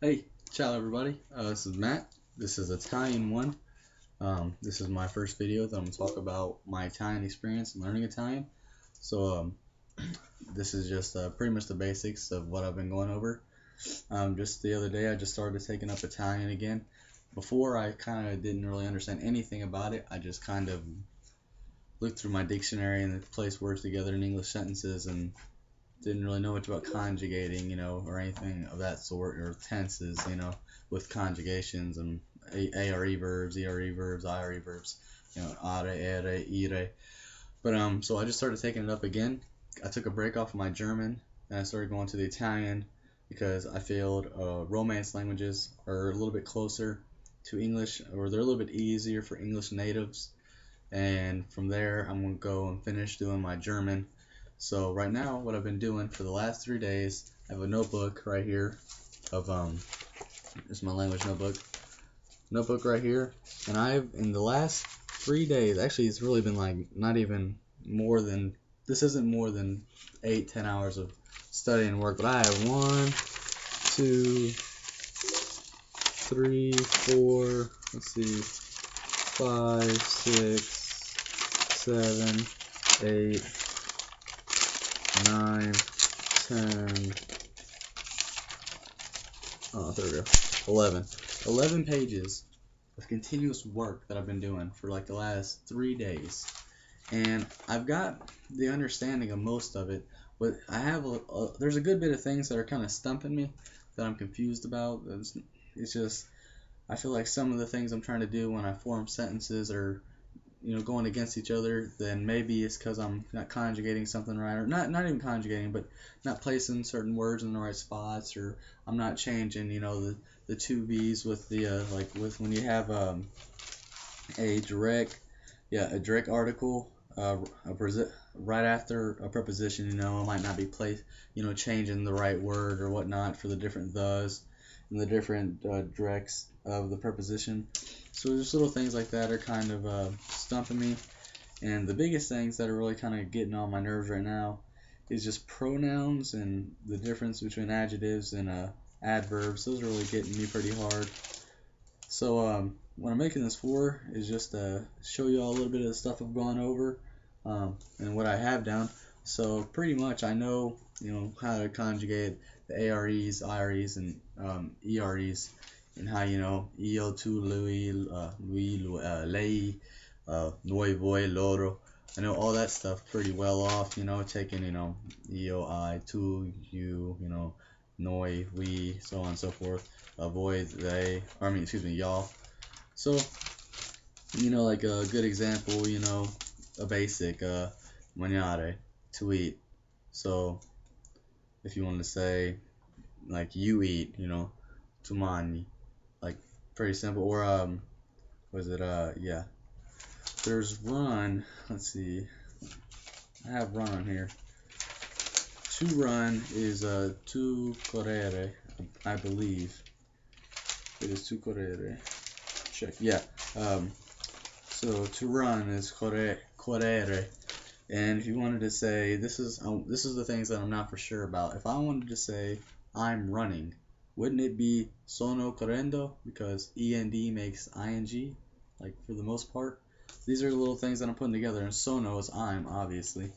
Hey, ciao everybody. This is Matt. This is Italian 1. This is my first video that I'm going to talk about my Italian experience and learning Italian. So this is just pretty much the basics of what I've been going over. Just the other day I just started taking up Italian again. Before I kind of didn't really understand anything about it. I just kind of looked through my dictionary and placed words together in English sentences and didn't really know much about conjugating, or anything of that sort, or tenses, with conjugations and ARE verbs, ERE verbs, IRE verbs, are, ere, ire. But so I just started taking it up again. I took a break off of my German and I started going to the Italian because I feel Romance languages are a little bit closer to English, or they're a little bit easier for English natives. And from there, I'm going to go and finish doing my German. So right now, what I've been doing for the last 3 days, I have a notebook right here of this is my language notebook right here, and I've in the last 3 days, actually it's really been like not even more than, this isn't more than 8-10 hours of study and work, but I have 1 2 3 4, let's see, 5 6 7 8 9 10, oh there we go, 11 pages of continuous work that I've been doing for like the last 3 days, and I've got the understanding of most of it, but I have there's a good bit of things that are kind of stumping me that I'm confused about. It's just, I feel like some of the things I'm trying to do when I form sentences are going against each other. Then maybe it's because I'm not conjugating something right, or not even conjugating, but not placing certain words in the right spots, or I'm not changing the two V's with the with when you have a direct article right after a preposition, it might not be placed, changing the right word or whatnot for the different thes and the different directs of the preposition. So just little things like that are kind of stumping me. And the biggest things that are really kind of getting on my nerves right now is just pronouns and the difference between adjectives and adverbs. Those are really getting me pretty hard. So what I'm making this for is just to show you all a little bit of the stuff I've gone over and what I have down. So pretty much I know how to conjugate the AREs, IREs, and EREs, and how io, tu, lui, lei, noi, voi, loro. I know all that stuff pretty well off, taking io, I, tu, you, noi, we, so on and so forth. Voi, they, or I mean, excuse me, y'all. So like a good example, a basic mangiare, to eat. So if you want to say like you eat, tu mangi, like pretty simple. Or was it yeah, there's run, let's see, I have run on here. To run is tu correre, I believe it is tu correre. Check, yeah. So to run is correre. And if you wanted to say, this is the things that I'm not for sure about. If I wanted to say I'm running, wouldn't it be sono correndo? Because END makes ing, like for the most part. These are the little things that I'm putting together, and sono is I'm, obviously.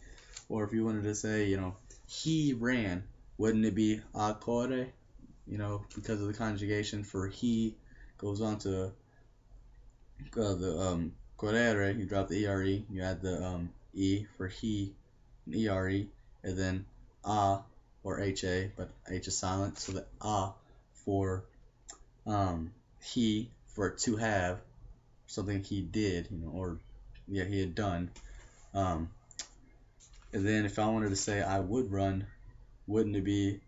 Or if you wanted to say, he ran, wouldn't it be a corre? Because of the conjugation for he goes on to the correre, you drop the ere, you add the e for he, and ere, and then a or ha, but h is silent, so the a for he, for to have, something he did, or yeah, he had done. And then if I wanted to say I would run, wouldn't it be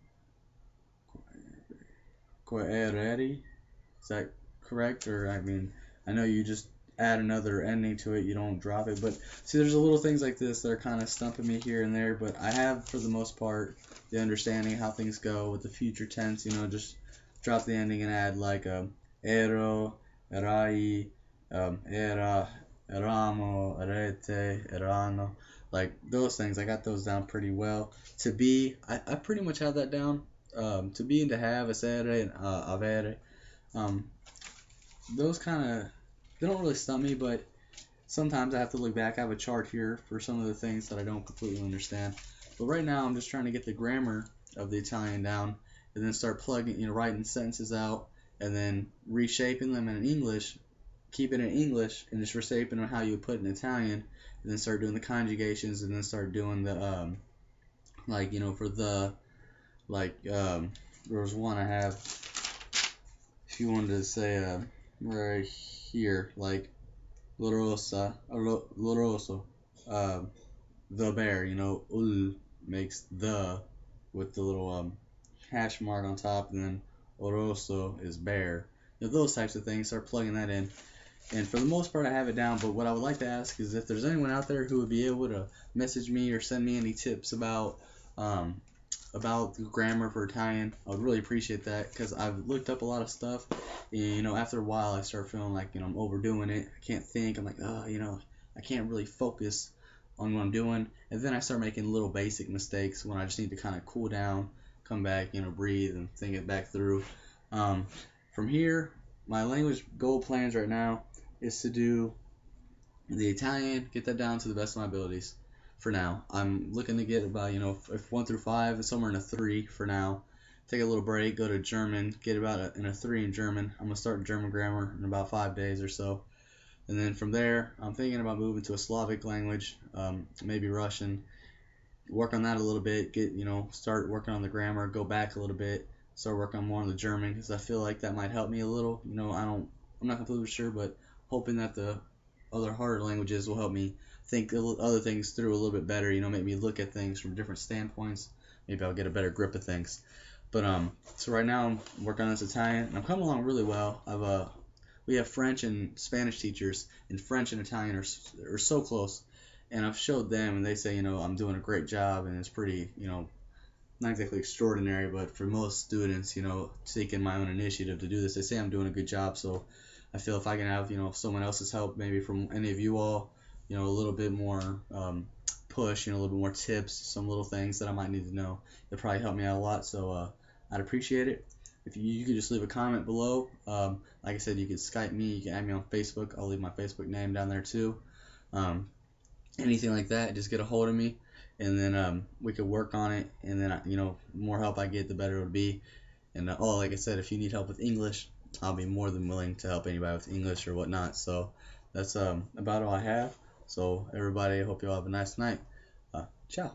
correre? Is that correct? Or I mean, I know you just add another ending to it, you don't drop it, but see, there's a little things like this that are kind of stumping me here and there, but I have, for the most part, the understanding how things go with the future tense. Just drop the ending and add like ero, erai, era, eramo, erete, erano, like those things. I got those down pretty well. To be, I pretty much have that down. to be and to have, essere and avere. Um, those kind of, they don't really stump me, but sometimes I have to look back. I have a chart here for some of the things that I don't completely understand. But right now I'm just trying to get the grammar of the Italian down and then start plugging, writing sentences out and then reshaping them in English, keep it in English and just reshaping them how you would put it in Italian, and then start doing the conjugations and then start doing the like for the there was one I have, if you wanted to say right here, like Lorosa, Loroso, uh, the bear, ul makes the with the little hash mark on top, and then Oroso is bear. Those types of things, start plugging that in. And for the most part, I have it down, but what I would like to ask is if there's anyone out there who would be able to message me or send me any tips about the grammar for Italian. I would really appreciate that, because I've looked up a lot of stuff, and after a while I start feeling like I'm overdoing it. I can't think. I'm like, I can't really focus on what I'm doing, and then I start making little basic mistakes when I just need to kind of cool down, come back, breathe and think it back through. From here, my language goal plans right now is to do the Italian, get that down to the best of my abilities. For now, I'm looking to get about if 1 through 5 is somewhere in a 3 for now. Take a little break, go to German, get about in a 3 in German. I'm gonna start German grammar in about 5 days or so, and then from there, I'm thinking about moving to a Slavic language, maybe Russian. Work on that a little bit. Get start working on the grammar. Go back a little bit. Start working on more on the German, because I feel like that might help me a little. I'm not completely sure, but hoping that the other harder languages will help me think other things through a little bit better. Make me look at things from different standpoints. Maybe I'll get a better grip of things. But so right now I'm working on this Italian, and I'm coming along really well. We have French and Spanish teachers, and French and Italian are so close. And I've showed them, and they say, I'm doing a great job, and it's pretty, not exactly extraordinary, but for most students, taking my own initiative to do this, they say I'm doing a good job. So I feel if I can have, someone else's help, maybe from any of you all, a little bit more push, a little bit more tips, some little things that I might need to know, it'd probably help me out a lot. So I'd appreciate it. If you could just leave a comment below. Like I said, you could Skype me, you can add me on Facebook. I'll leave my Facebook name down there too. Anything like that, just get a hold of me, and then we could work on it, and then more help I get, the better it would be. And like I said, if you need help with English, I'll be more than willing to help anybody with English or whatnot. So that's about all I have. So everybody, I hope you all have a nice night. Ciao.